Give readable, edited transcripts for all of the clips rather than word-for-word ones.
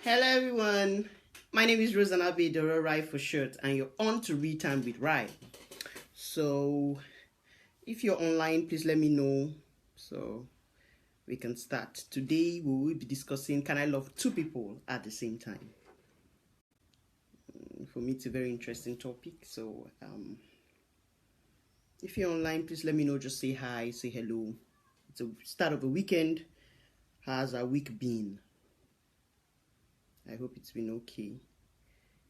Hello everyone, my name is Rosanna Dora Rai for short, and you're on to Read Time with Rai. So if you're online, please let me know so we can start. Today we will be discussing, can I love two people at the same time? For me, it's a very interesting topic. So if you're online, please let me know. Just say hi, say hello. It's the start of the weekend. How's our week been? I hope it's been okay.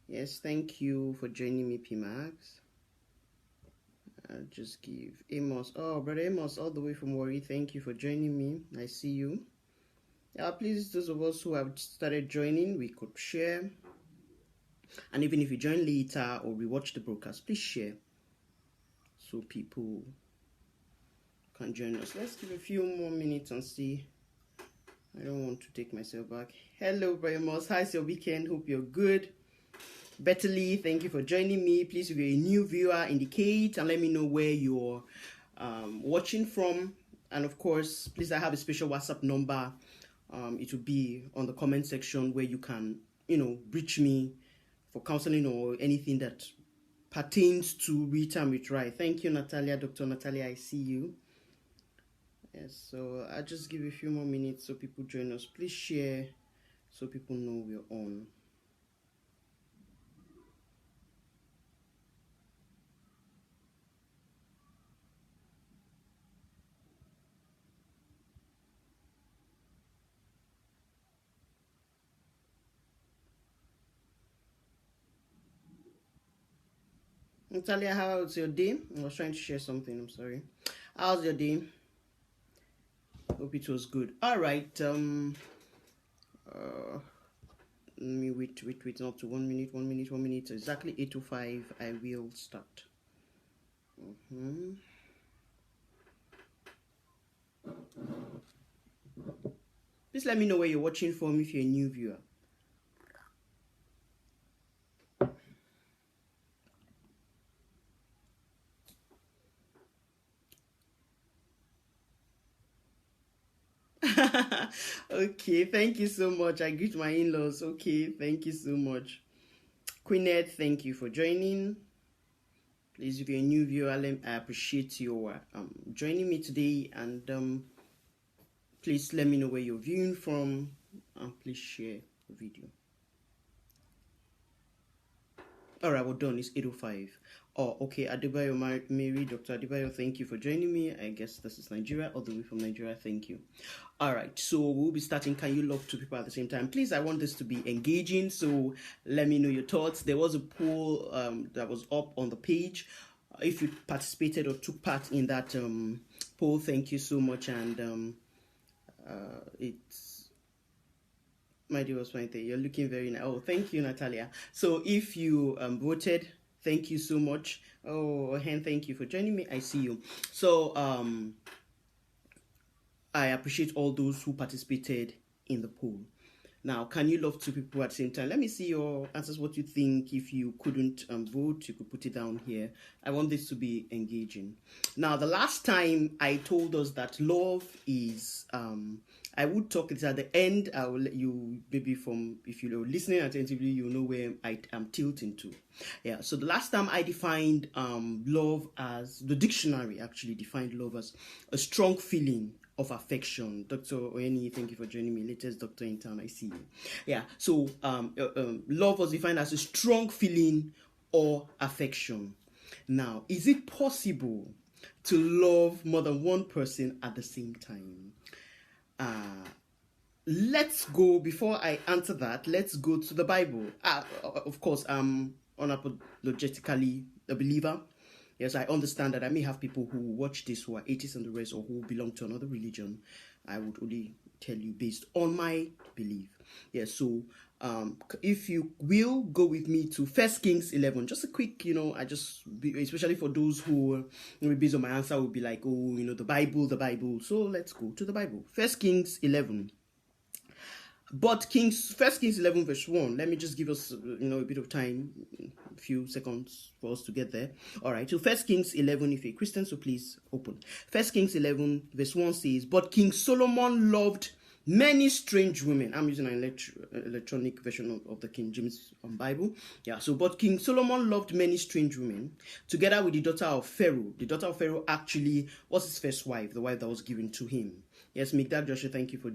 Yes, thank you for joining me, PMax. I'll just give Amos. Oh, brother Amos, all the way from Warri. Thank you for joining me. I see you. Yeah, please, those of us who have started joining, we could share. And even if you join later or rewatch the broadcast, please share so people can join us. Let's give a few more minutes and see. I don't want to take myself back. Hello, brother Amos. How's your weekend? Hope you're good. Betterly, thank you for joining me. Please, if you're a new viewer, indicate and let me know where you're watching from. And of course, please, I have a special WhatsApp number. It will be on the comment section where you can, reach me for counseling or anything that pertains to Read Time with Rai. Thank you, Natalia. Dr. Natalia, I see you. Yes, so I'll just give a few more minutes so people join us. Please share so people know we're on. Natalia, how was your day? I was trying to share something, I'm sorry. How's your day? Hope it was good. All right. Let me wait, not to 1 minute, 1 minute, 1 minute. Exactly 8:05, I will start. Please let me know where you're watching from if you're a new viewer. Okay, thank you so much. I greet my in-laws. Okay, thank you so much. Queenette, thank you for joining. Please, if you're a new viewer, I appreciate your joining me today, and please let me know where you're viewing from, and please share the video. All right, we're done. It's 8:05. Oh, okay. Adebayo Mary, Dr. Adebayo, thank you for joining me. I guess this is Nigeria, all the way from Nigeria. Thank you. All right, so we'll be starting. Can you love two people at the same time? Please, I want this to be engaging, so let me know your thoughts. There was a poll that was up on the page. If you participated or took part in that poll, thank you so much. And it's my dear was fine. You're looking very nice. Oh, thank you, Natalia. So if you voted, thank you so much. Oh, Hen, thank you for joining me. I see you. So I appreciate all those who participated in the poll. Now, can you love two people at the same time? Let me see your answers, what you think. If you couldn't vote, you could put it down here. I want this to be engaging. Now, the last time I told us that love is, I would talk it at the end. I will let you, maybe if you're listening attentively, you know where I am tilting to. Yeah, so the last time I defined love as, the dictionary actually defined love as a strong feeling of affection. Dr. Oyeni, thank you for joining me. Latest doctor in town, I see you. Yeah, so love was defined as a strong feeling or affection. Now, is it possible to love more than one person at the same time? Let's go, before I answer that, let's go to the Bible. Of course, I'm unapologetically a believer. Yes, I understand that I may have people who watch this who are atheists and the rest, or who belong to another religion. I would only tell you based on my belief. Yes, so if you will go with me to 1 Kings 11, just a quick, especially for those who, based on my answer, will be like, oh, the Bible. So let's go to the Bible. 1 Kings 11. But 1 Kings 11 verse 1, let me just give us, a bit of time, a few seconds for us to get there. All right, so 1 Kings 11, if you're a Christian, so please open. 1 Kings 11 verse 1 says, but King Solomon loved many strange women. I'm using an electronic version of the King James Bible. Yeah, so but King Solomon loved many strange women, together with the daughter of Pharaoh. The daughter of Pharaoh actually was his first wife, the wife that was given to him. Yes, Mikdad Joshua, thank you for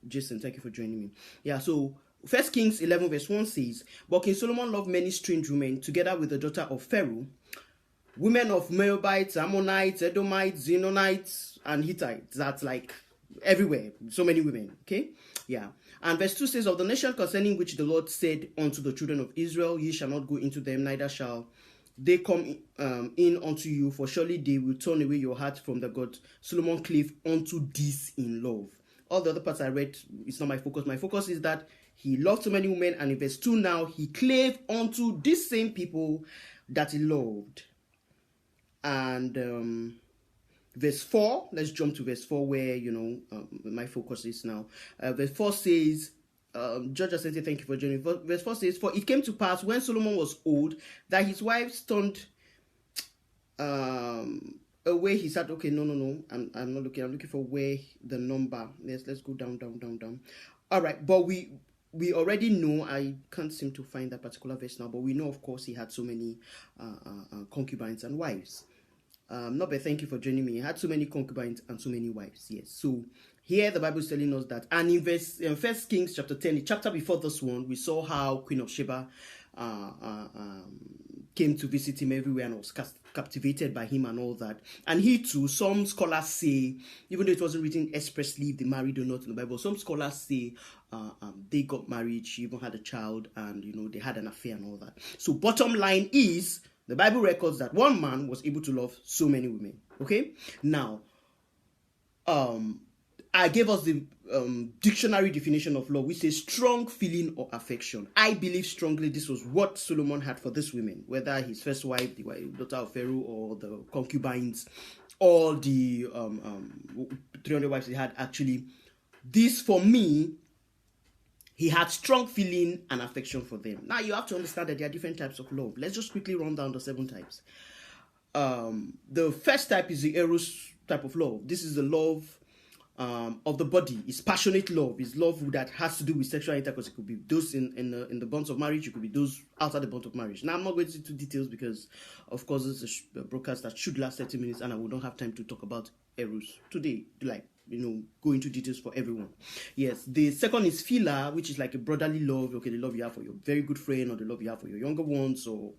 Jason, thank you for joining me. Yeah, so 1 Kings 11 verse 1 says, but King Solomon loved many strange women, together with the daughter of Pharaoh, women of Moabites, Ammonites, Edomites, Zidonites, and Hittites. That's like everywhere. So many women. Okay? Yeah. And verse 2 says, of the nation concerning which the Lord said unto the children of Israel, ye shall not go into them, neither shall they come in unto you, for surely they will turn away your heart from the God. Solomon clave unto this in love. All the other parts I read, it's not my focus. My focus is that he loved so many women, and in verse 2 now, he clave unto these same people that he loved. And verse 4, let's jump to verse 4 where, my focus is now. Verse 4 says, George Asante, thank you for joining. Verse 4 says, for it came to pass when Solomon was old that his wives turned away. He said, okay, no, I'm not looking. I'm looking for where the number. Let's go down. All right, but we already know, I can't seem to find that particular verse now, but we know, of course, he had so many concubines and wives. Nobe, thank you for joining me. He had so many concubines and so many wives. Yes. So here the Bible is telling us that, and in 1 Kings chapter 10, the chapter before this one, we saw how Queen of Sheba came to visit him everywhere and was captivated by him and all that. And he too, some scholars say, even though it wasn't written expressly if they married or not in the Bible, some scholars say they got married, she even had a child, and they had an affair and all that. So bottom line is, the Bible records that one man was able to love so many women. Okay? Now, I gave us the dictionary definition of love, which says strong feeling or affection. I believe strongly this was what Solomon had for these women, whether his first wife, the daughter of Pharaoh, or the concubines, or the 300 wives he had. Actually, this for me, he had strong feeling and affection for them. Now, you have to understand that there are different types of love. Let's just quickly run down the 7 types. The first type is the Eros type of love. This is the love of the body. It's passionate love. It's love that has to do with sexual intercourse. It could be those in the bonds of marriage. It could be those outside the bond of marriage. Now, I'm not going into details because, of course, this is a broadcast that should last 30 minutes, and I will not have time to talk about Eros today. Go into details for everyone. Yes, the second is philia, which is like a brotherly love. Okay, the love you have for your very good friend, or the love you have for your younger ones, or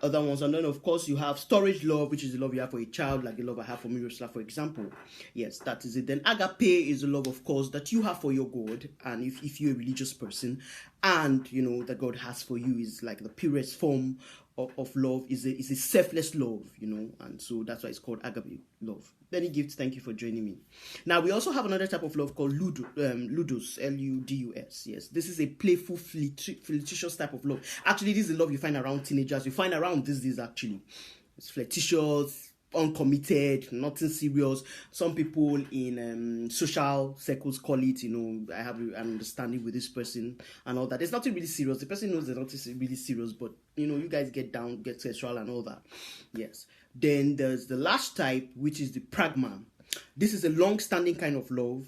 other ones. And then, of course, you have storage love, which is the love you have for a child, like the love I have for Miroslav, for example. Yes, that is it. Then agape is the love, of course, that you have for your God, and if you're a religious person, and that God has for you is like the purest form of love, is a selfless love, and so that's why it's called agape love. Then he gives, thank you for joining me. Now, we also have another type of love called ludus, L-U-D-U-S. Yes, this is a playful, flirtatious type of love. Actually, this is the love you find around teenagers. You find around these days, actually. It's flirtatious, uncommitted, nothing serious. Some people in social circles call it, I have an understanding with this person and all that. There's nothing really serious. The person knows there's nothing really serious, but you guys get down, get sexual and all that. Yes. Then there's the last type, which is the pragma. This is a long-standing kind of love,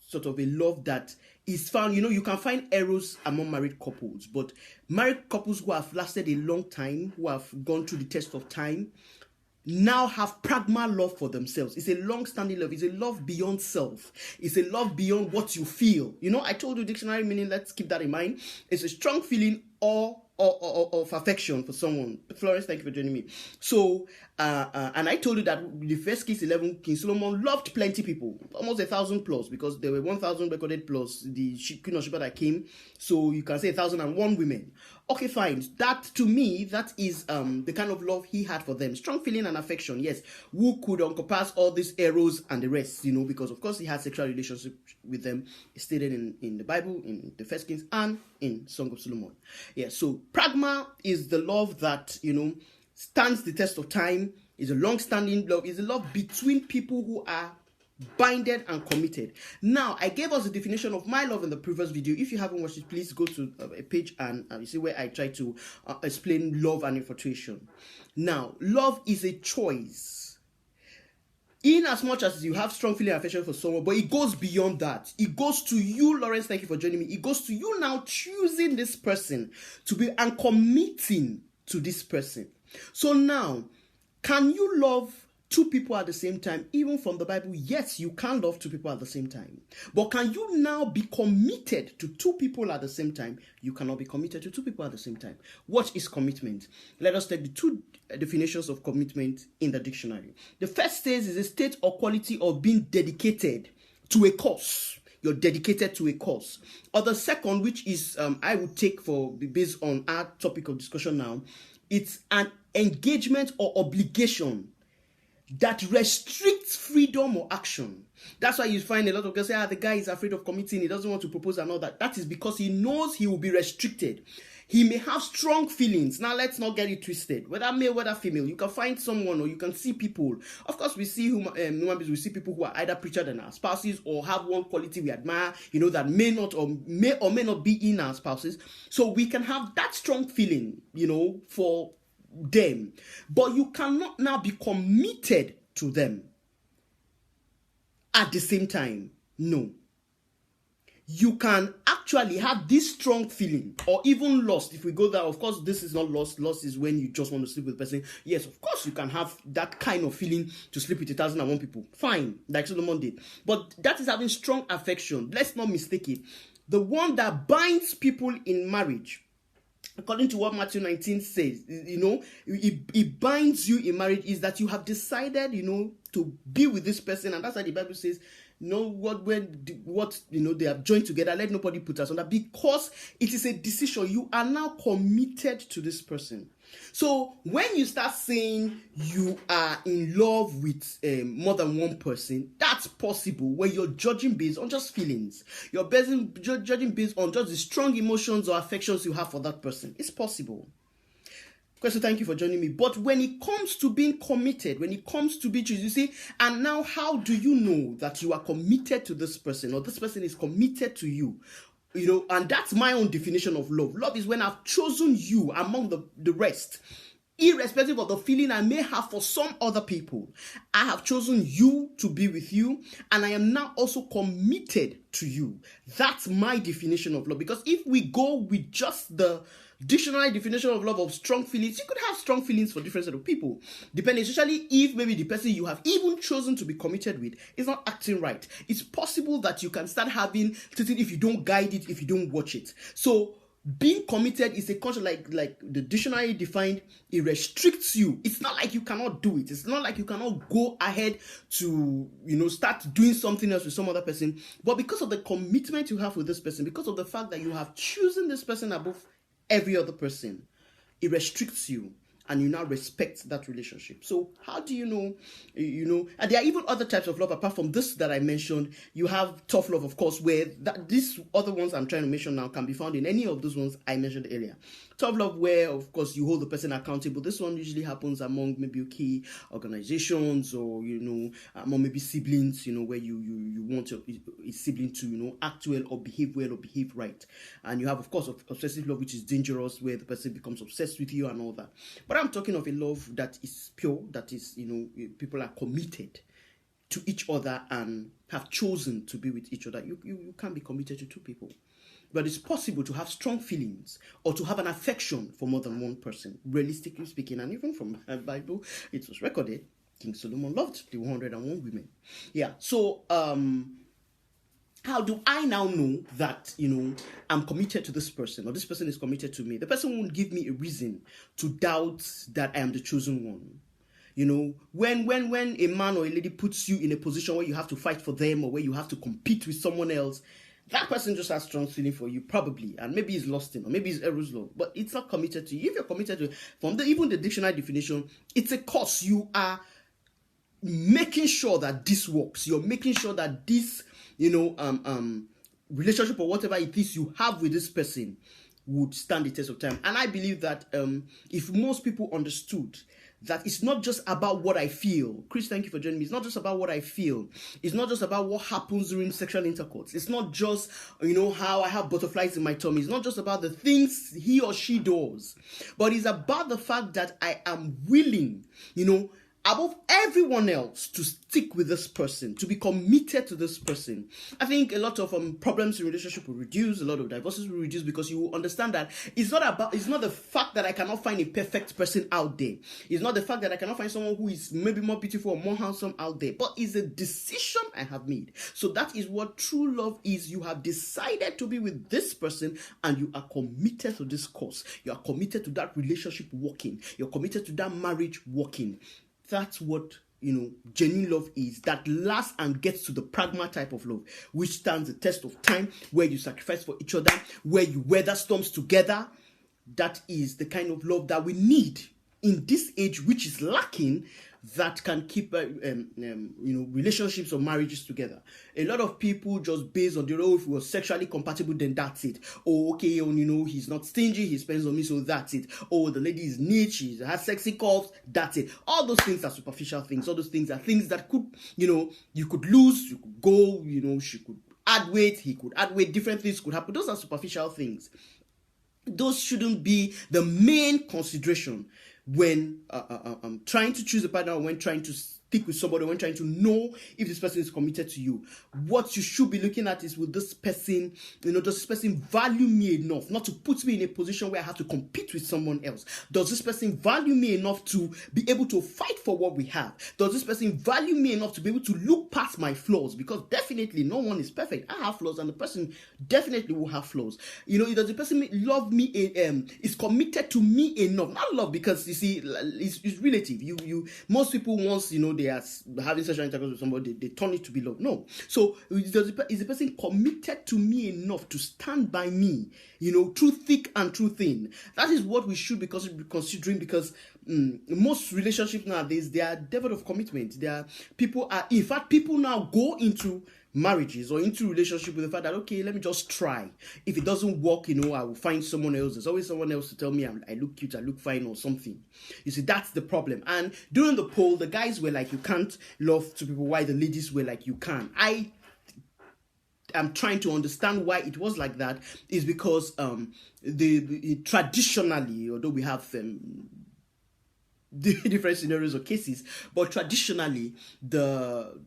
sort of a love that is found, you can find eros among married couples, but married couples who have lasted a long time, who have gone through the test of time, now have pragma love for themselves. It's a long-standing love. It's a love beyond self. It's a love beyond what you feel. I told you dictionary meaning, let's keep that in mind. It's a strong feeling or of affection for someone. Florence, thank you for joining me. So, and I told you that the 1 Kings 11, King Solomon loved plenty people, almost 1,000 plus, because there were 1,000 recorded plus the Queen of Sheba that came. So you can say 1,001 women. Okay, fine. That, to me, that is the kind of love he had for them. Strong feeling and affection, yes. Who could encompass all these eros and the rest, because, of course, he had sexual relationship with them. It's stated in the Bible, in the 1 Kings, and in Song of Solomon. Yeah, so pragma is the love that, stands the test of time, is a long-standing love, is a love between people who are binded and committed. Now, I gave us a definition of my love in the previous video. If you haven't watched it, please go to a page and you see where I try to explain love and infatuation. Now, love is a choice. In as much as you have strong feeling and affection for someone, but it goes beyond that. It goes to you, Lawrence, thank you for joining me. It goes to you now choosing this person to be and committing to this person. So now, can you love two people at the same time? Even from the Bible, yes, you can love two people at the same time. But can you now be committed to two people at the same time? You cannot be committed to two people at the same time. What is commitment? Let us take the two definitions of commitment in the dictionary. The first says is a state or quality of being dedicated to a cause. You're dedicated to a cause. Or the second, which is I would take for based on our topic of discussion now, it's an engagement or obligation that restricts freedom or action. That's why you find a lot of girls say, the guy is afraid of committing, he doesn't want to propose and all that. That is because he knows he will be restricted. He may have strong feelings. Now, let's not get it twisted. Whether male, whether female, you can find someone or you can see people. Of course, we see human beings, we see people who are either preacher than our spouses or have one quality we admire, that may or may not be in our spouses. So we can have that strong feeling, for them. But you cannot now be committed to them at the same time. No. You can actually have this strong feeling or even lust. If we go there, of course, this is not lust. Lust is when you just want to sleep with a person. Yes, of course, you can have that kind of feeling to sleep with 1,001 people. Fine, like Solomon did. But that is having strong affection. Let's not mistake it. The one that binds people in marriage, according to what Matthew 19 says, it binds you in marriage is that you have decided, to be with this person. And that's why the Bible says, what they have joined together, let nobody put us under, because it is a decision. You are now committed to this person. So when you start saying you are in love with more than one person, that's possible when you're judging based on just feelings. You're judging based on just the strong emotions or affections you have for that person. It's possible. So thank you for joining me. But when it comes to being committed, when it comes to being chosen, you see, and now how do you know that you are committed to this person or this person is committed to you? And that's my own definition of love. Love is when I've chosen you among the rest, irrespective of the feeling I may have for some other people. I have chosen you to be with you, and I am now also committed to you. That's my definition of love. Because if we go with just the dictionary definition of love of strong feelings, you could have strong feelings for different set of people, depending, especially if maybe the person you have even chosen to be committed with is not acting right. It's possible that you can start having certain if you don't guide it, if you don't watch it. So being committed is a concept like the dictionary defined. It restricts you. It's not like you cannot do it. It's not like you cannot go ahead to start doing something else with some other person. But because of the commitment you have with this person, because of the fact that you have chosen this person above every other person, it restricts you, and you now respect that relationship. So how do you know, and there are even other types of love apart from this that I mentioned. You have tough love, of course, where these other ones I'm trying to mention now can be found in any of those ones I mentioned earlier. Tough love where, of course, you hold the person accountable. This one usually happens among maybe key organizations or, among maybe siblings, where you want a sibling to, act well or behave right. And you have, of course, obsessive love, which is dangerous, where the person becomes obsessed with you and all that. But I'm talking of a love that is pure, that is, people are committed to each other and have chosen to be with each other. You can't be committed to two people. But it's possible to have strong feelings or to have an affection for more than one person, realistically speaking. And even from the Bible, it was recorded, King Solomon loved the 101 women. Yeah, so how do I now know that, I'm committed to this person or this person is committed to me? The person won't give me a reason to doubt that I am the chosen one. When a man or a lady puts you in a position where you have to fight for them or where you have to compete with someone else, that person just has strong feeling for you, probably, and maybe he's lost in, or maybe he's eros love, but it's not committed to you. If you're committed to it, from even the dictionary definition, it's a cause. You are making sure that this works. You're making sure that this, relationship or whatever it is you have with this person would stand the test of time. And I believe that if most people understood that it's not just about what I feel. Chris, thank you for joining me. It's not just about what I feel. It's not just about what happens during sexual intercourse. It's not just, how I have butterflies in my tummy. It's not just about the things he or she does. But it's about the fact that I am willing, above everyone else to stick with this person, to be committed to this person. I think a lot of problems in relationship will reduce, a lot of divorces will reduce, because you will understand that it's not the fact that I cannot find a perfect person out there. It's not the fact that I cannot find someone who is maybe more beautiful or more handsome out there, but it's a decision I have made. So that is what true love is. You have decided to be with this person and you are committed to this cause. You are committed to that relationship working. You're committed to that marriage working. That's what, genuine love is, that lasts and gets to the pragma type of love, which stands the test of time, where you sacrifice for each other, where you weather storms together. That is the kind of love that we need in this age, which is lacking, that can keep relationships or marriages together. A lot of people just based on if we were sexually compatible, then that's it. Oh, okay, he's not stingy, he spends on me, so that's it. Oh, the lady is neat, she has sexy curves, that's it. All those things are superficial things. All those things are things that could, you could lose, you could go, she could add weight, he could add weight, different things could happen. Those are superficial things. Those shouldn't be the main consideration when trying to choose a partner, when trying to stick with somebody, when trying to know if this person is committed to you. What you should be looking at is, will this person, does this person value me enough not to put me in a position where I have to compete with someone else? Does this person value me enough to be able to fight for what we have? Does this person value me enough to be able to look past my flaws? Because definitely no one is perfect. I have flaws and the person definitely will have flaws. Does the person love me, is committed to me enough? Not love, because you see, it's relative. Most people, once they are having sexual intercourse with somebody, they turn it to be love. No. So is the person committed to me enough to stand by me, through thick and through thin? That is what we should be considering, because most relationships nowadays, they are devoid of commitment. People now go into marriages or into relationship with the fact that, okay, let me just try. If it doesn't work, I will find someone else. There's always someone else to tell me I look cute, I look fine, or something. You see, that's the problem. And during the poll, the guys were like, you can't love two people, while the ladies were like, you can. I'm trying to understand why it was like that. Is because traditionally, although we have different scenarios or cases, but traditionally the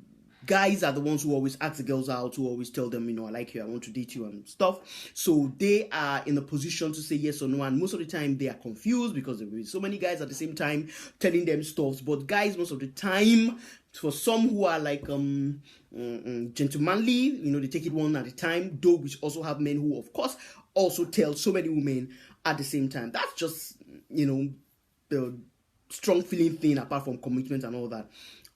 guys are the ones who always ask the girls out, who always tell them, I like you, I want to date you and stuff. So they are in a position to say yes or no, and most of the time they are confused because there will be so many guys at the same time telling them stuff. But guys, most of the time, for some who are like gentlemanly, they take it one at a time, though we also have men who, of course, also tell so many women at the same time. That's just, the strong feeling thing, apart from commitment and all that.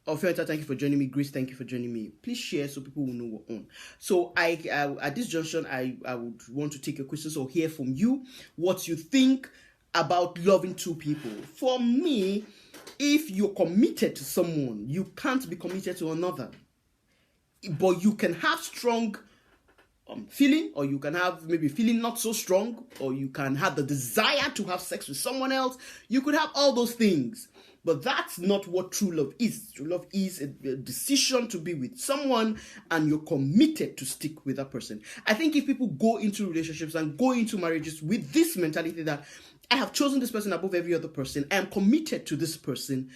Ofenta, thank you for joining me. Grace, thank you for joining me. Please share so people will know we're on. So at this junction, I would want to take your questions or hear from you what you think about loving two people. For me, if you're committed to someone, you can't be committed to another. But you can have strong feeling, or you can have maybe feeling not so strong, or you can have the desire to have sex with someone else. You could have all those things. But that's not what true love is. True love is a decision to be with someone and you're committed to stick with that person. I think if people go into relationships and go into marriages with this mentality that I have chosen this person above every other person, I am committed to this person,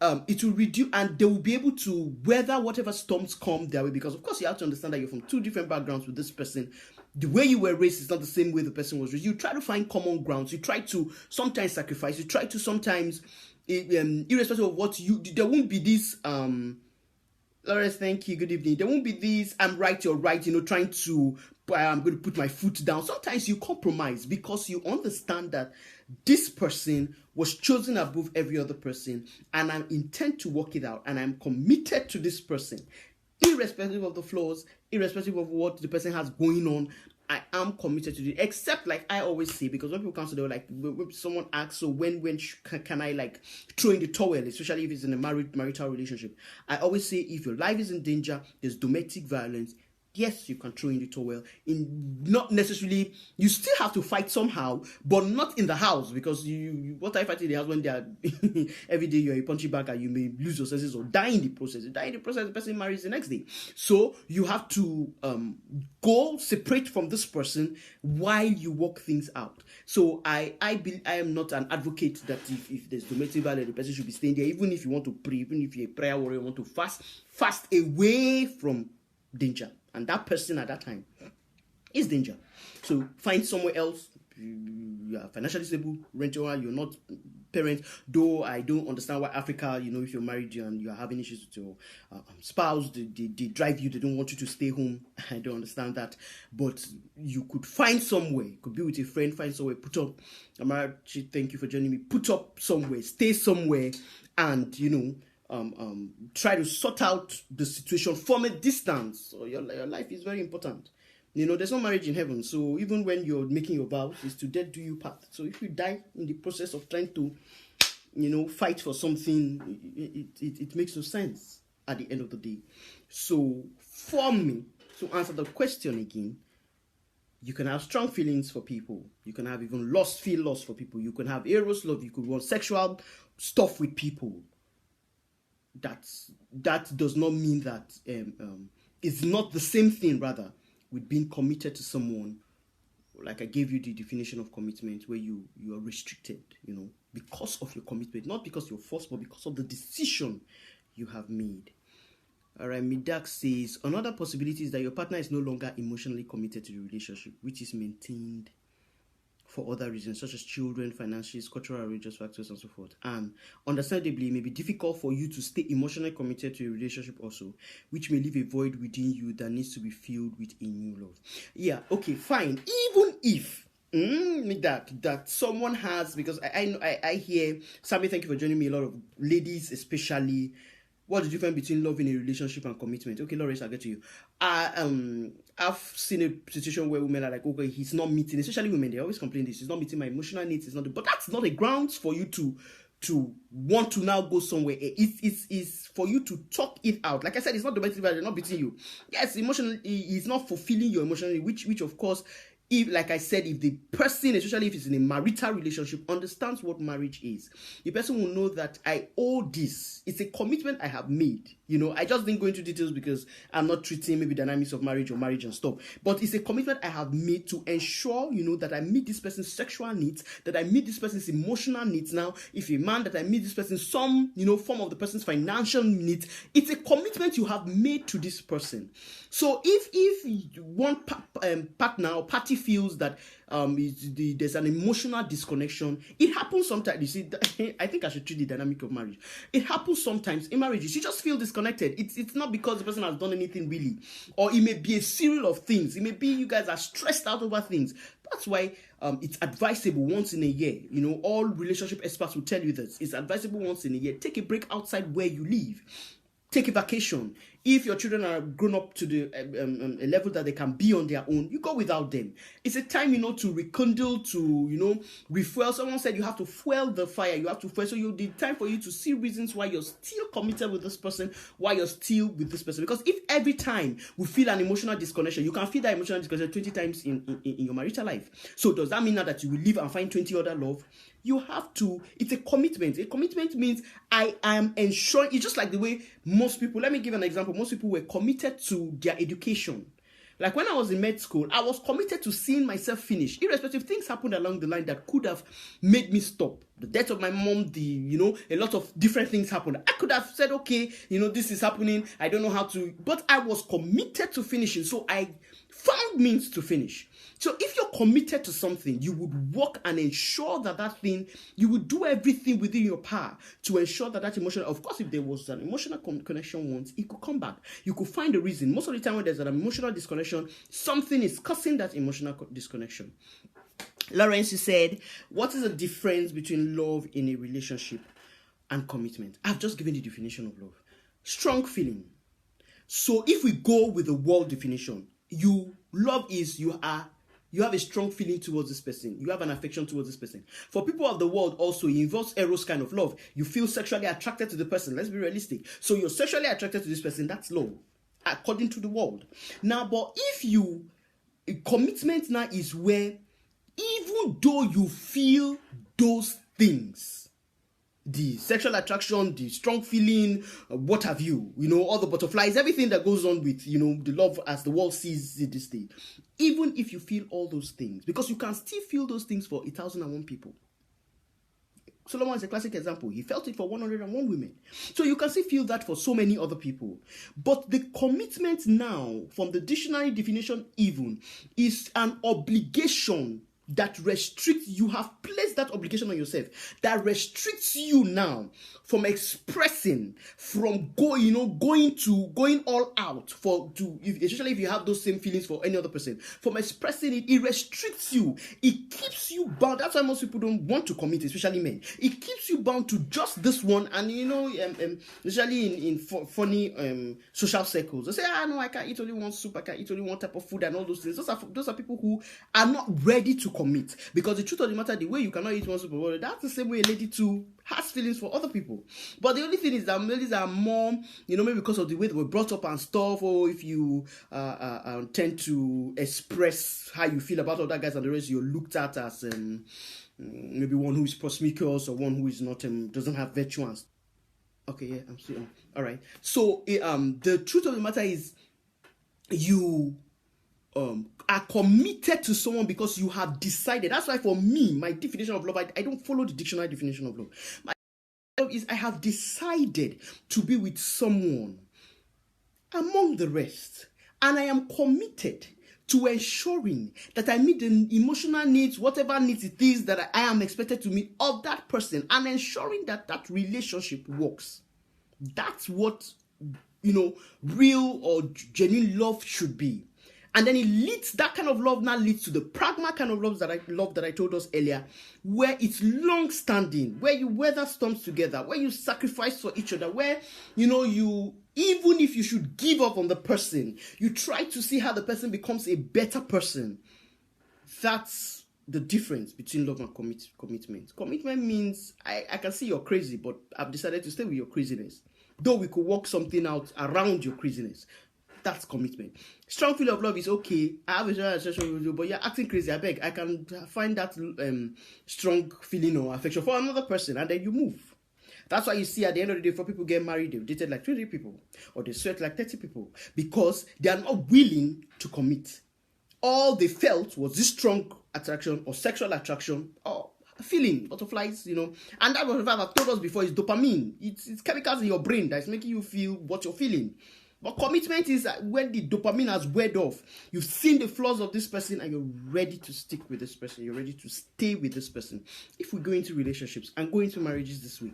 it will reduce, and they will be able to weather whatever storms come their way. Because of course you have to understand that you're from two different backgrounds with this person. The way you were raised is not the same way the person was raised. You try to find common grounds. You try to sometimes sacrifice. You try to sometimes, irrespective of what there won't be this, Lawrence, thank you, good evening. There won't be this, I'm right, you're right, trying to, I'm going to put my foot down. Sometimes you compromise because you understand that this person was chosen above every other person, and I intend to work it out, and I'm committed to this person, irrespective of the flaws, irrespective of what the person has going on. I am committed to it, except like I always say, because when people come to them, like when someone asks, so when can I like throw in the towel, especially if it's in a marital relationship, I always say, if your life is in danger, there's domestic violence, Yes, you can throw in the towel. Not necessarily, you still have to fight somehow, but not in the house, because you what I fight in the house when they are every day you're a punching bag and you may lose your senses or die in the process. You die in the process, the person marries the next day. So you have to go separate from this person while you work things out. So I am not an advocate that if there's domestic violence, the person should be staying there, even if you want to pray, even if you're a prayer warrior, want to fast away from danger. And that person at that time is danger. So find somewhere else. You are financially stable, rental, you're not parents. Though I don't understand why Africa, if you're married and you're having issues with your spouse, they drive you, they don't want you to stay home. I don't understand that. But you could find somewhere. You could be with a friend, find somewhere, put up. Amarachi, thank you for joining me. Put up somewhere, stay somewhere, and try to sort out the situation from a distance. So your life is very important. There's no marriage in heaven. So even when you're making your vows, it's to death do you part. So if you die in the process of trying to, fight for something, it makes no sense at the end of the day. So for me, to answer the question again, you can have strong feelings for people. You can have even feel lost for people. You can have eros love. You could want sexual stuff with people. That does not mean that it's not the same thing, rather, with being committed to someone. Like I gave you the definition of commitment, where you are restricted, because of your commitment, not because you're forced, but because of the decision you have made. All right, Midak says, another possibility is that your partner is no longer emotionally committed to the relationship, which is maintained for other reasons, such as children, finances, cultural, religious factors, and so forth. And understandably, it may be difficult for you to stay emotionally committed to a relationship also, which may leave a void within you that needs to be filled with a new love. Yeah, okay, fine. Even if that someone has, because I hear, Sammy, thank you for joining me, a lot of ladies especially. What's the difference between love in a relationship and commitment? Okay, Lawrence, I'll get to you. I've seen a situation where women are like, okay, he's not meeting, especially women, they always complain this, he's not meeting my emotional needs, but that's not a grounds for you to want to now go somewhere. It's for you to talk it out. Like I said, it's not domestic violence, they're not beating you. Yes, emotionally, he's not fulfilling your emotional need, which of course, if, like I said, if the person, especially if it's in a marital relationship, understands what marriage is, the person will know that I owe this. It's a commitment I have made. I just didn't go into details because I'm not treating maybe dynamics of marriage or marriage and stuff. But it's a commitment I have made to ensure, that I meet this person's sexual needs, that I meet this person's emotional needs. Now, if a man, that I meet this person some, form of the person's financial needs. It's a commitment you have made to this person. So if one partner or party feels that there's an emotional disconnection, it happens sometimes. You see, I think I should treat the dynamic of marriage. It happens sometimes in marriages. You just feel disconnected. It's not because the person has done anything really, or it may be a series of things. It may be you guys are stressed out over things. That's why it's advisable once in a year. All relationship experts will tell you this. It's advisable once in a year. Take a break outside where you live. Take a vacation. If your children are grown up to the a level that they can be on their own, you go without them. It's a time, to rekindle, to, refuel. Someone said you have to fuel the fire. You have to fuel. So the time for you to see reasons why you're still committed with this person, why you're still with this person. Because if every time we feel an emotional disconnection, you can feel that emotional disconnection 20 times in your marital life. So does that mean now that you will leave and find 20 other love? You have to, it's a commitment. A commitment means I am ensuring, it's just like the way most people, let me give an example, most people were committed to their education. Like when I was in med school, I was committed to seeing myself finish. Irrespective, things happened along the line that could have made me stop. The death of my mom, a lot of different things happened. I could have said, okay, this is happening. I don't know how to, but I was committed to finishing. So I found means to finish. So if you're committed to something, you would work and ensure that thing, you would do everything within your power to ensure that emotional, of course, if there was an emotional connection once, it could come back. You could find a reason. Most of the time when there's an emotional disconnection, something is causing that emotional disconnection. Lawrence said, what is the difference between love in a relationship and commitment? I've just given the definition of love. Strong feeling. So if we go with the world definition, love is you have a strong feeling towards this person. You have an affection towards this person. For people of the world also, it involves eros kind of love. You feel sexually attracted to the person. Let's be realistic. So you're sexually attracted to this person. That's love. according to the world. Now, but if you, commitment now is where, even though you feel those things, the sexual attraction, the strong feeling, what have you, all the butterflies, everything that goes on with, the love as the world sees it this day. Even if you feel all those things, because you can still feel those things for 1,001 people. Solomon is a classic example. He felt it for 101 women. So you can still feel that for so many other people. But the commitment now, from the dictionary definition even, is an obligation that restricts, you have placed that obligation on yourself, that restricts you now from expressing, from going all out especially if you have those same feelings for any other person, from expressing it. It restricts you. It keeps you bound. That's why most people don't want to commit, especially men. It keeps you bound to just this one. And especially in funny social circles, they say, no, I can't eat only one soup, I can't eat only one type of food, and all those things. Those are people who are not ready to commit. Because the truth of the matter, the way you cannot eat one soup, that's the same way a lady too has feelings for other people. But the only thing is that ladies are more, maybe because of the way they were brought up and stuff, or if you tend to express how you feel about other guys and the rest, you're looked at as maybe one who is promiscuous or one who is not, doesn't have virtue. Okay, yeah, I'm still on. All right. So the truth of the matter is, you are committed to someone because you have decided. That's why for me, my definition of love, I don't follow the dictionary definition of love. My love is, I have decided to be with someone among the rest, and I am committed to ensuring that I meet the emotional needs, whatever needs it is that I am expected to meet of that person, and ensuring that that relationship works. That's what, real or genuine love should be. And then that kind of love now leads to the pragma kind of love that I told us earlier, where it's long-standing, where you weather storms together, where you sacrifice for each other, where, you, even if you should give up on the person, you try to see how the person becomes a better person. That's the difference between love and commitment. Commitment means, I can see you're crazy, but I've decided to stay with your craziness. Though we could work something out around your craziness. That's commitment. Strong feeling of love is okay. I have a relationship with you, but you're acting crazy. I beg. I can find that strong feeling or affection for another person, and then you move. That's why you see at the end of the day, before people get married, they've dated like 20 people, or they sweat like 30 people, because they are not willing to commit. All they felt was this strong attraction or sexual attraction or feeling, butterflies, and that what I've told us before is dopamine. It's chemicals in your brain that's making you feel what you're feeling. But commitment is when the dopamine has weared off. You've seen the flaws of this person and you're ready to stick with this person. You're ready to stay with this person. If we go into relationships and go into marriages this way,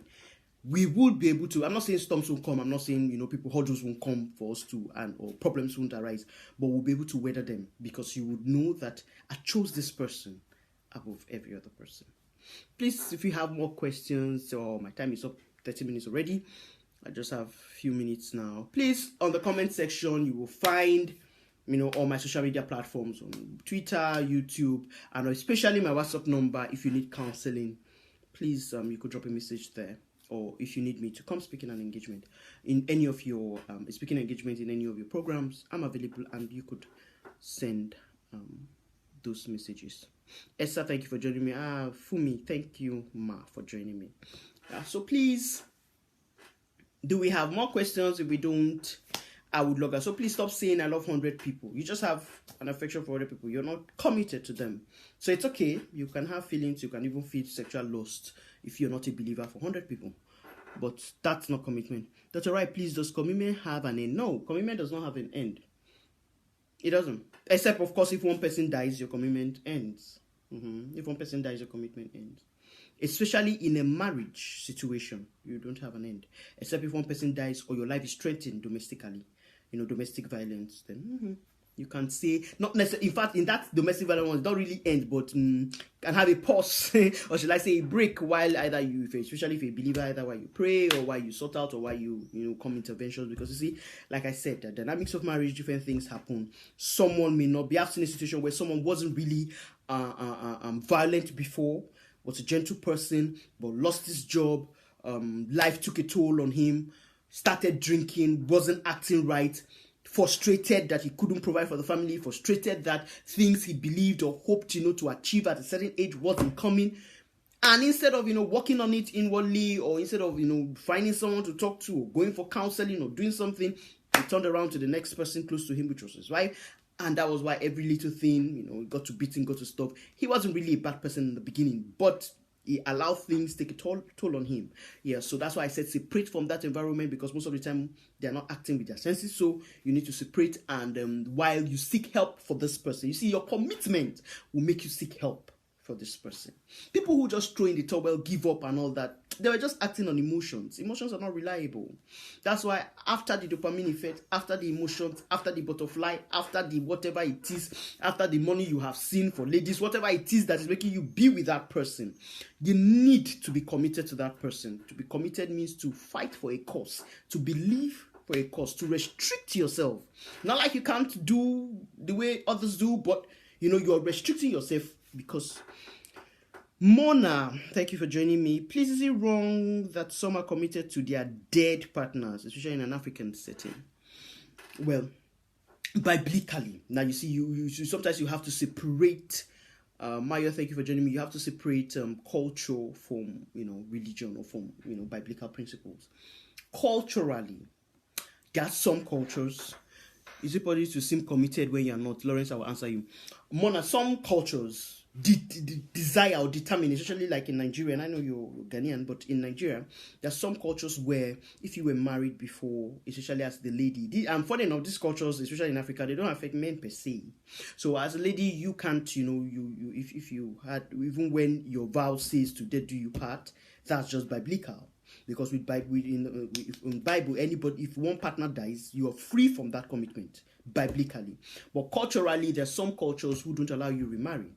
we will be able to. I'm not saying storms won't come. I'm not saying, hurdles won't come for us too, or problems won't arise. But we'll be able to weather them because you would know that I chose this person above every other person. Please, if you have more questions, or my time is up, 30 minutes already. I just have a few minutes now. Please, on the comment section, you will find, all my social media platforms on Twitter, YouTube, and especially my WhatsApp number. If you need counseling, please, you could drop a message there. Or if you need me to come speak in an engagement, in any of your speaking engagement in any of your programs, I'm available, and you could send those messages. Esther, thank you for joining me. Fumi, thank you, Ma, for joining me. So please, do we have more questions? If we don't, I would log out. So please stop saying I love 100 people. You just have an affection for other people. You're not committed to them. So it's okay. You can have feelings. You can even feel sexual lust if you're not a believer for 100 people. But that's not commitment. That's all right. Please, does commitment have an end? No, commitment does not have an end. It doesn't. Except, of course, if one person dies, your commitment ends. If one person dies, your commitment ends. Especially in a marriage situation, you don't have an end. Except if one person dies or your life is threatened domestically, domestic violence, then you can say, not necessarily, in fact, in that domestic violence one, it don't really end, but can have a pause, or should I say a break, while either especially if you're a believer, either while you pray, or while you sort out, or while you come interventions, because you see, like I said, the dynamics of marriage, different things happen. Someone may not be, I've seen a situation where someone wasn't really violent before, was a gentle person, but lost his job, life took a toll on him, started drinking, wasn't acting right. frustrated that he couldn't provide for the family, frustrated that things he believed or hoped, to achieve at a certain age wasn't coming. And instead of, working on it inwardly, or instead of, finding someone to talk to, or going for counseling, or doing something, he turned around to the next person close to him, which was his wife. And that was why every little thing, got to beating, got to stop. He wasn't really a bad person in the beginning, but he allowed things to take a toll on him. Yeah, so that's why I said separate from that environment, because most of the time they're not acting with their senses. So you need to separate, and while you seek help for this person, you see, your commitment will make you seek help for this person. People who just throw in the towel, give up and all that, they were just acting on emotions. Emotions are not reliable. That's why after the dopamine effect, after the emotions, after the butterfly, after the whatever it is, after the money you have seen for ladies, whatever it is that is making you be with that person, you need to be committed to that person. To be committed means to fight for a cause, to believe for a cause, to restrict yourself. Not like you can't do the way others do, but you're restricting yourself because Mona, thank you for joining me. Please, is it wrong that some are committed to their dead partners, especially in an African setting? Well, biblically, now you see, you sometimes you have to separate. Maya, thank you for joining me. You have to separate culture from religion, or from biblical principles. Culturally, there are some cultures. Is it possible to seem committed when you are not? Lawrence, I will answer you. Mona, some cultures desire or determine, especially like in Nigeria, and I know you're Ghanaian, but in Nigeria, there are some cultures where if you were married before, especially as the lady, and funny enough, these cultures, especially in Africa, they don't affect men per se. So as a lady, you can't, if you had, even when your vow says to death do you part, that's just biblical. Because with Bible, in Bible, anybody, if one partner dies, you are free from that commitment, biblically. But culturally, there are some cultures who don't allow you to remarry.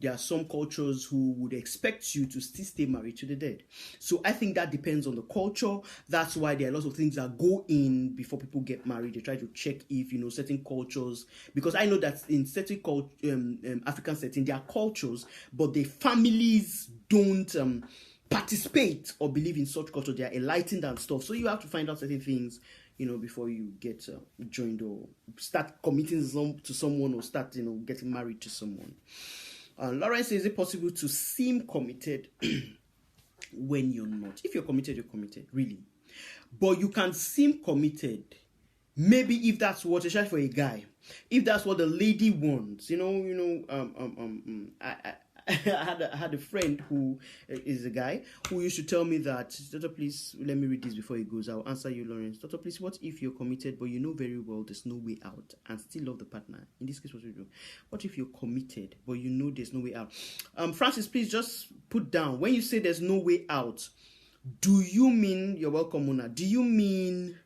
There are some cultures who would expect you to still stay married to the dead. So I think that depends on the culture. That's why there are lots of things that go in before people get married. They try to check if, certain cultures, because I know that in certain African settings, there are cultures, but the families don't participate or believe in such culture. They are enlightened and stuff. So you have to find out certain things, before you get joined or start committing to someone, or start, getting married to someone. Lawrence, is it possible to seem committed when you're not? If you're committed, really. But you can seem committed, maybe if that's what, especially for a guy, if that's what the lady wants, I had a friend who is a guy who used to tell me that, Doctor, please let me read this before he goes. I'll answer you, Lawrence. Doctor, please, what if you're committed but you know very well there's no way out and still love the partner? In this case, what do you do? What if you're committed but you know there's no way out? Francis, please just put down, when you say there's no way out, do you mean, you're welcome, Mona, do you mean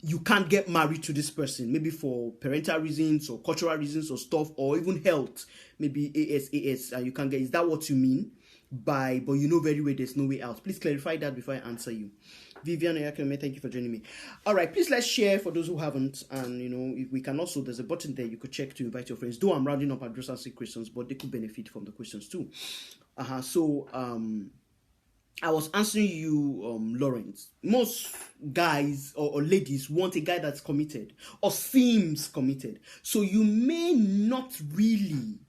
you can't get married to this person, maybe for parental reasons or cultural reasons or stuff, or even health, maybe AS, you can't get, is that what you mean by, but you know very well there's no way out? Please clarify that before I answer you. Vivian Oyakeme, thank you for joining me. All right, please let's share for those who haven't, and if we can also, there's a button there you could check to invite your friends. Though I'm rounding up, address and questions, but they could benefit from the questions too. I was answering you, Lawrence. Most guys or ladies want a guy that's committed or seems committed. So you may not really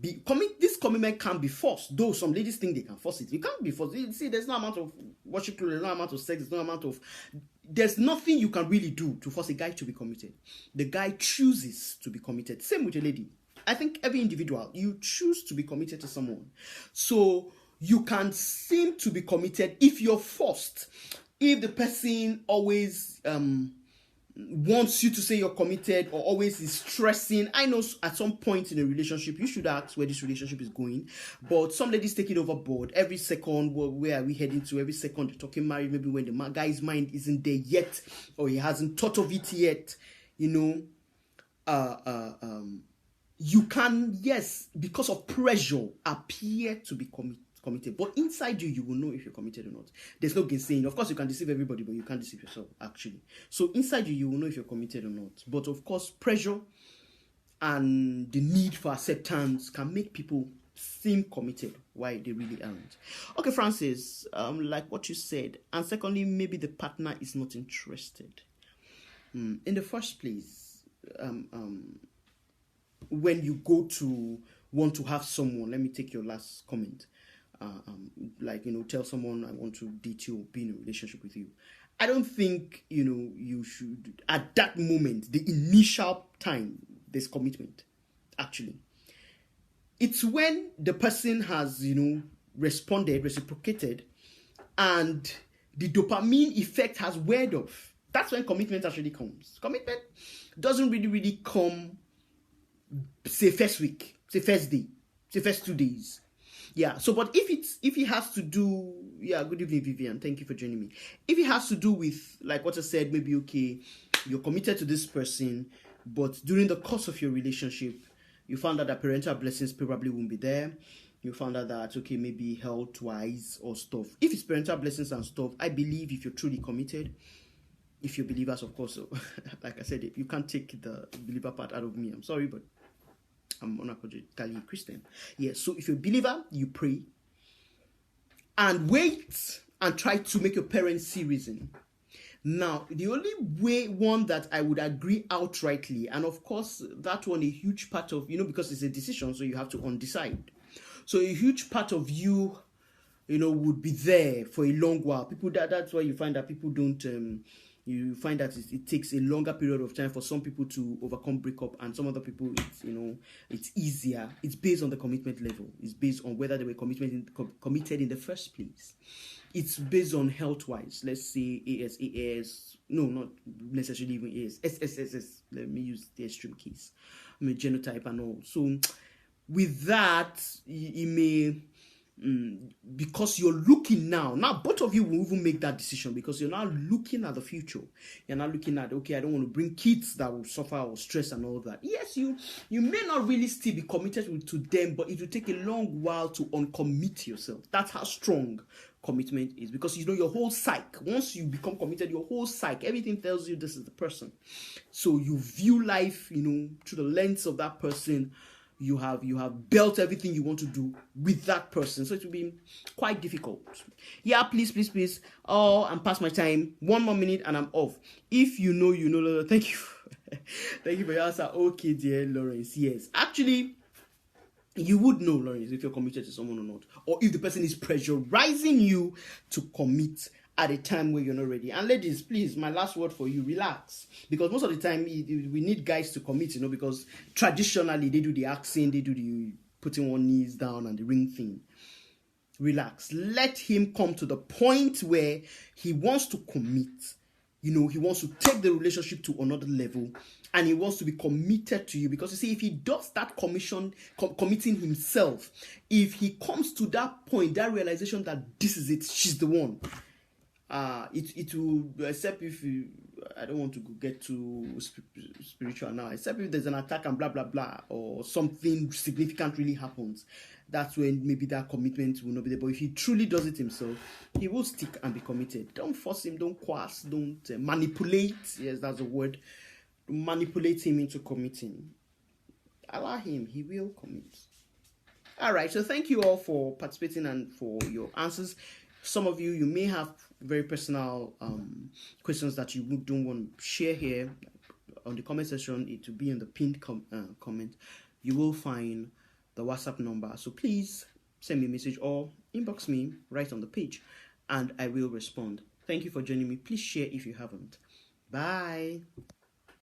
be this commitment can be forced, though some ladies think they can force it. You can't be forced. You see, there's no amount of worship, there's no amount of sex, there's nothing you can really do to force a guy to be committed. The guy chooses to be committed. Same with a lady. I think every individual, you choose to be committed to someone. So you can seem to be committed if you're forced. If the person always wants you to say you're committed, or always is stressing. I know at some point in a relationship, you should ask where this relationship is going. But some ladies take it overboard. Every second, where are we heading to? Every second, you're talking marriage, maybe when the guy's mind isn't there yet, or he hasn't thought of it yet, you can, yes, because of pressure, appear to be committed. But inside you will know if you're committed or not. There's no gainsaying. Of course, you can deceive everybody, but you can't deceive yourself, actually. So inside you will know if you're committed or not. But of course, pressure and the need for acceptance can make people seem committed while they really aren't. Okay, Francis, like what you said. And secondly, maybe the partner is not interested. in the first place, when you go to want to have someone, let me take your last comment. Tell someone I want to date you or be in a relationship with you. I don't think, you should, at that moment, the initial time, there's commitment, actually. It's when the person has, responded, reciprocated, and the dopamine effect has weared off. That's when commitment actually comes. Commitment doesn't really come, say, first week, say, first day, say, first 2 days. Yeah, so but if it has to do, good evening, Vivian, thank you for joining me. If it has to do with, like what I said, maybe, okay, you're committed to this person, but during the course of your relationship, you found out that parental blessings probably won't be there. You found out that, okay, maybe health-wise or stuff. If it's parental blessings and stuff, I believe if you're truly committed, if you're believers, of course, so, like I said, you can't take the believer part out of me. I'm sorry, but I'm unapologetically Christian. Yeah, so if you're a believer, you pray and wait and try to make your parents see reason. Now, the only one that I would agree outrightly, and of course, that one a huge part of, because it's a decision, so you have to undecide. So a huge part of you, would be there for a long while. That's why you find that people don't, you find that it takes a longer period of time for some people to overcome breakup, and some other people, it's easier. It's based on the commitment level. It's based on whether they were committed in the first place. It's based on health-wise. Let's say AS. No, not necessarily even AS. SSSS. Let me use the extreme case. Genotype and all. So with that, it may... because you're looking now both of you will even make that decision, because you're now looking at the future. You're now looking at, okay, I don't want to bring kids that will suffer or stress and all that. Yes, you may not really still be committed to them, but it will take a long while to uncommit yourself. That's how strong commitment is, because your whole psyche, once you become committed, your whole psyche, everything tells you this is the person. So you view life through the lens of that person. You have built everything you want to do with that person, so it will be quite difficult. Yeah, please. Oh, I'm past my time. 1 more minute and I'm off. If you know. Thank you, thank you for your answer. Okay, dear Lawrence. Yes, actually, you would know, Lawrence, if you're committed to someone or not, or if the person is pressurizing you to commit at a time where you're not ready. And ladies, please, my last word for you, relax. Because most of the time, we need guys to commit, because traditionally, they do the asking, they do the putting one knees down and the ring thing. Relax. Let him come to the point where he wants to commit. He wants to take the relationship to another level, and he wants to be committed to you. Because you see, if he does that committing himself, if he comes to that point, that realization that this is it, she's the one, it will, except if I don't want to get too spiritual now, except if there's an attack and blah blah blah, or something significant really happens, that's when maybe that commitment will not be there. But if he truly does it himself, he will stick and be committed. Don't force him, don't coerce, don't manipulate. Yes, that's the word. Manipulate him into committing. Allow him, he will commit. All right, so thank you all for participating and for your answers. Some of you may have very personal questions that you don't want to share here on the comment section. It will be in the pinned comment. You will find the WhatsApp number. So please send me a message or inbox me right on the page, and I will respond. Thank you for joining me. Please share if you haven't. Bye.